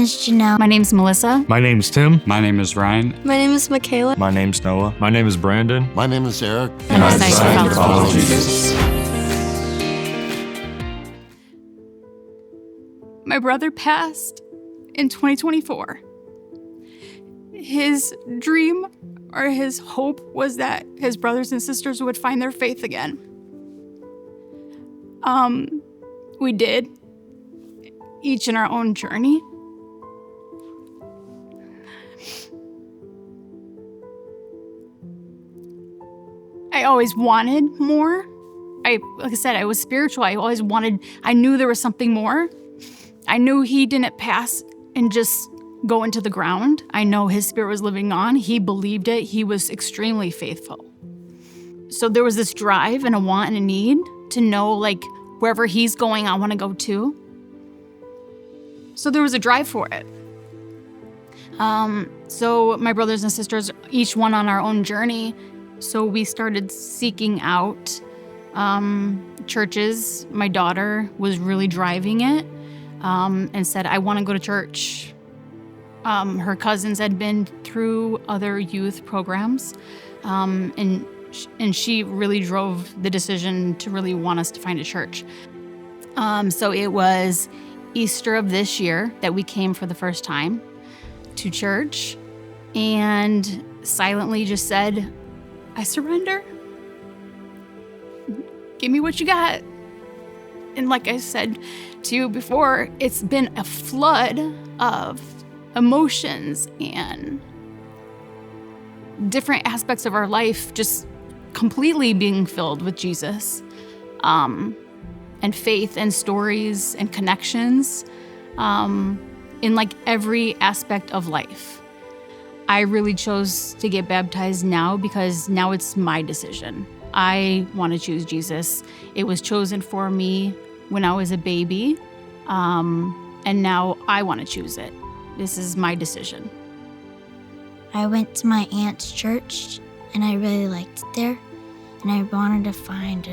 is Janelle. My name's Melissa. My name's Tim. My name is Ryan. My name is Michaela. My name's Noah. My name is Brandon. My name is Eric. And I decided to follow Jesus. My brother passed in 2024. His dream or his hope was that his brothers and sisters would find their faith again. We did, each in our own journey. I always wanted more. Like I said, I was spiritual. I knew there was something more. I knew he didn't pass and just go into the ground. I know his spirit was living on. He believed it. He was extremely faithful. So there was this drive and a want and a need to know, like, wherever he's going, I want to go too. So there was a drive for it. So my brothers and sisters, each one on our own journey, so we started seeking out churches. My daughter was really driving it and said, I want to go to church. Her cousins had been through other youth programs, and she really drove the decision to really want us to find a church. So it was Easter of this year that we came for the first time to church and silently just said, I surrender. Give me what you got. And like I said to you before, it's been a flood of emotions and different aspects of our life just completely being filled with Jesus, and faith and stories and connections in like every aspect of life. I really chose to get baptized now because now it's my decision. I want to choose Jesus. It was chosen for me when I was a baby, and now I want to choose it. This is my decision. I went to my aunt's church, and I really liked it there. And I wanted to find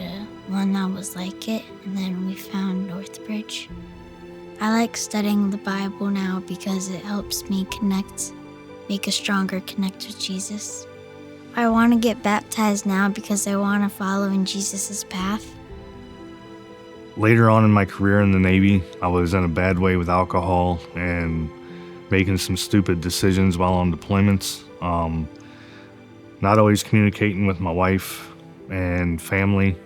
one that was like it, and then we found Northbridge. I like studying the Bible now because it helps me make a stronger connect with Jesus. I want to get baptized now because I want to follow in Jesus' path. Later on in my career in the Navy, I was in a bad way with alcohol and making some stupid decisions while on deployments. Not always communicating with my wife and family,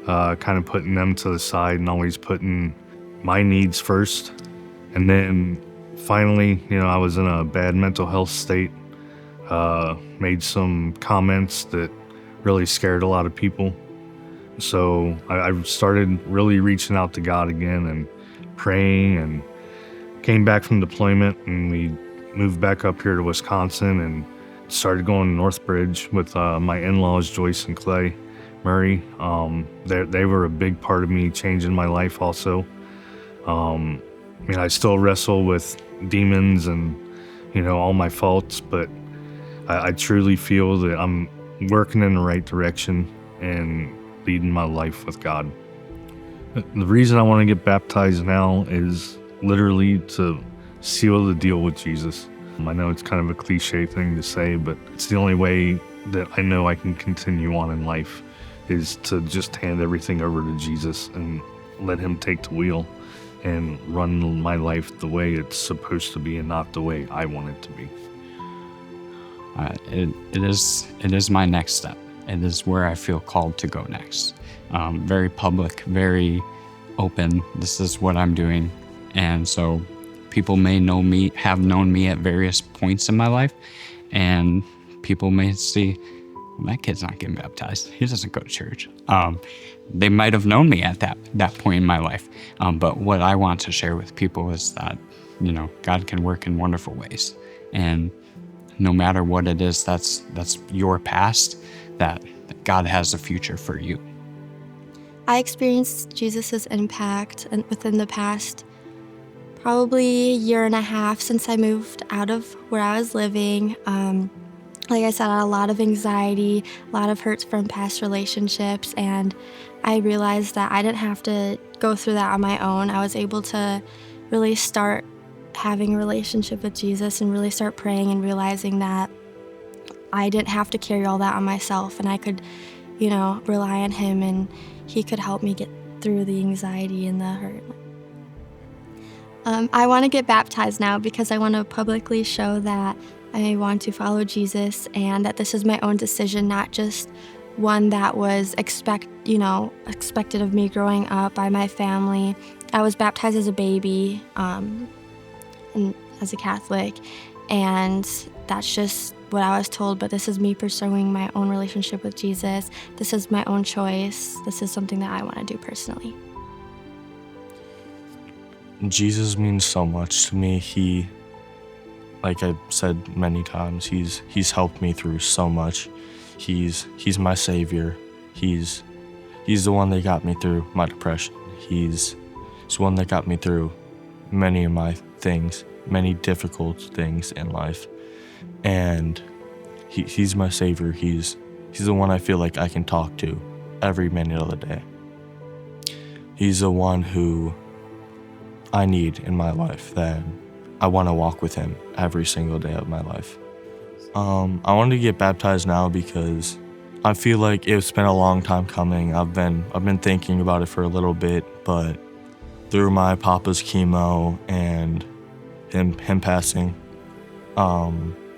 kind of putting them to the side and always putting my needs first. And then finally, I was in a bad mental health state, made some comments that really scared a lot of people. So I started really reaching out to God again and praying, and came back from deployment, and we moved back up here to Wisconsin and started going to Northbridge with my in-laws, Joyce and Clay Murray. They were a big part of me changing my life also. I still wrestle with demons and, all my faults, but I truly feel that I'm working in the right direction and leading my life with God. The reason I want to get baptized now is literally to seal the deal with Jesus. I know it's kind of a cliche thing to say, but it's the only way that I know I can continue on in life, is to just hand everything over to Jesus and let him take the wheel and run my life the way it's supposed to be and not the way I want it to be. It is my next step. It is where I feel called to go next. Very public, very open. This is what I'm doing. And so people may have known me at various points in my life, and people may see, well, that kid's not getting baptized. He doesn't go to church. They might have known me at that point in my life. But what I want to share with people is that, God can work in wonderful ways. And no matter what it is that's your past, that God has a future for you. I experienced Jesus' impact within the past probably year and a half since I moved out of where I was living. Like I said, I had a lot of anxiety, a lot of hurts from past relationships, and I realized that I didn't have to go through that on my own. I was able to really start having a relationship with Jesus and really start praying and realizing that I didn't have to carry all that on myself, and I could, rely on him, and he could help me get through the anxiety and the hurt. I want to get baptized now because I want to publicly show that I want to follow Jesus and that this is my own decision, not just one that was expected of me growing up by my family. I was baptized as a baby and as a Catholic, and that's just what I was told, but this is me pursuing my own relationship with Jesus. This is my own choice. This is something that I want to do personally. Jesus means so much to me. He, like I've said many times, he's helped me through so much. He's my savior. He's the one that got me through my depression. He's the one that got me through many of my things, many difficult things in life. And he's my savior. He's the one I feel like I can talk to every minute of the day. He's the one who I need in my life, that I want to walk with him every single day of my life. I wanted to get baptized now because I feel like it's been a long time coming. I've been thinking about it for a little bit, but through my papa's chemo and him passing,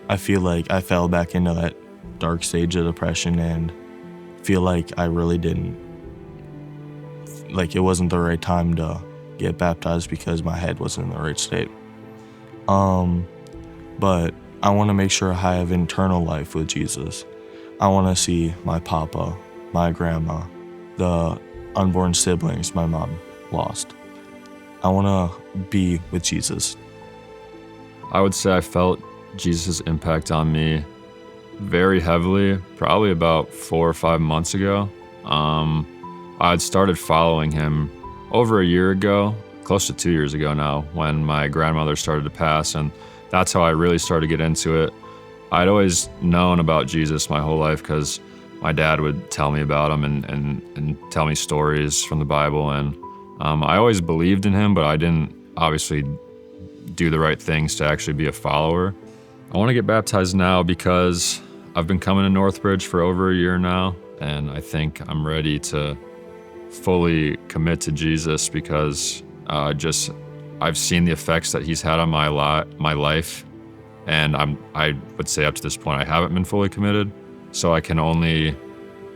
I feel like I fell back into that dark stage of depression and feel like I really didn't, like it wasn't the right time to get baptized because my head wasn't in the right state. But I want to make sure I have eternal life with Jesus. I want to see my papa, my grandma, the unborn siblings my mom lost. I want to be with Jesus. I would say I felt Jesus' impact on me very heavily, probably about 4 or 5 months ago. I had started following him over a year ago, close to 2 years ago now, when my grandmother started to pass, and that's how I really started to get into it. I'd always known about Jesus my whole life because my dad would tell me about him and tell me stories from the Bible, and I always believed in him, but I didn't obviously do the right things to actually be a follower. I want to get baptized now because I've been coming to Northbridge for over a year now, and I think I'm ready to fully commit to Jesus because I've seen the effects that he's had on my life, and I would say up to this point I haven't been fully committed, so I can only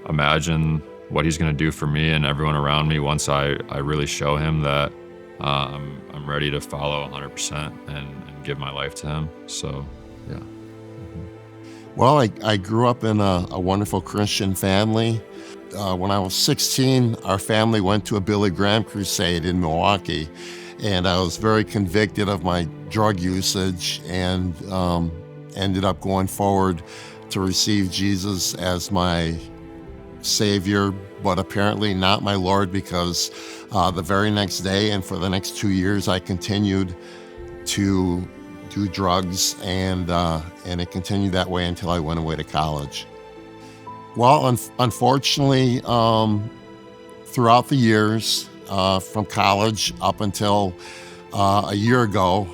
imagine what he's going to do for me and everyone around me once I really show him that I'm ready to follow 100% and give my life to him. So yeah. Well, I grew up in a wonderful Christian family. When I was 16, our family went to a Billy Graham crusade in Milwaukee, and I was very convicted of my drug usage and ended up going forward to receive Jesus as my Savior, but apparently not my Lord, because the very next day and for the next 2 years, I continued to do drugs, and it continued that way until I went away to college. Well, unfortunately, throughout the years, from college up until a year ago,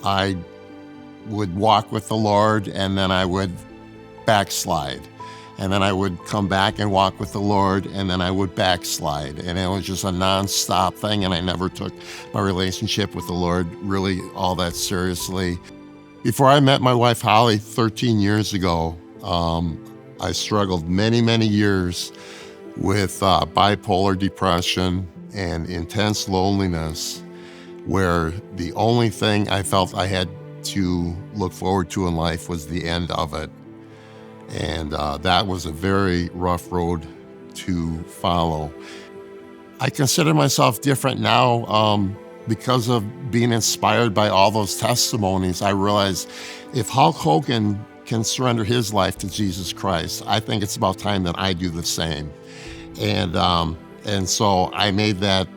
I would walk with the Lord, and then I would backslide. And then I would come back and walk with the Lord, and then I would backslide. And it was just a nonstop thing, and I never took my relationship with the Lord really all that seriously. Before I met my wife, Holly, 13 years ago, I struggled many years with bipolar depression and intense loneliness, where the only thing I felt I had to look forward to in life was the end of it. And that was a very rough road to follow. I consider myself different now because of being inspired by all those testimonies. I realize if Hulk Hogan can surrender his life to Jesus Christ, I think it's about time that I do the same. And so I made that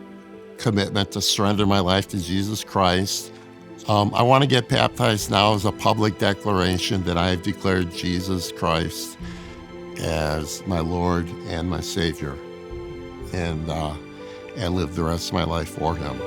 commitment to surrender my life to Jesus Christ. I want to get baptized now as a public declaration that I have declared Jesus Christ as my Lord and my Savior, and live the rest of my life for him.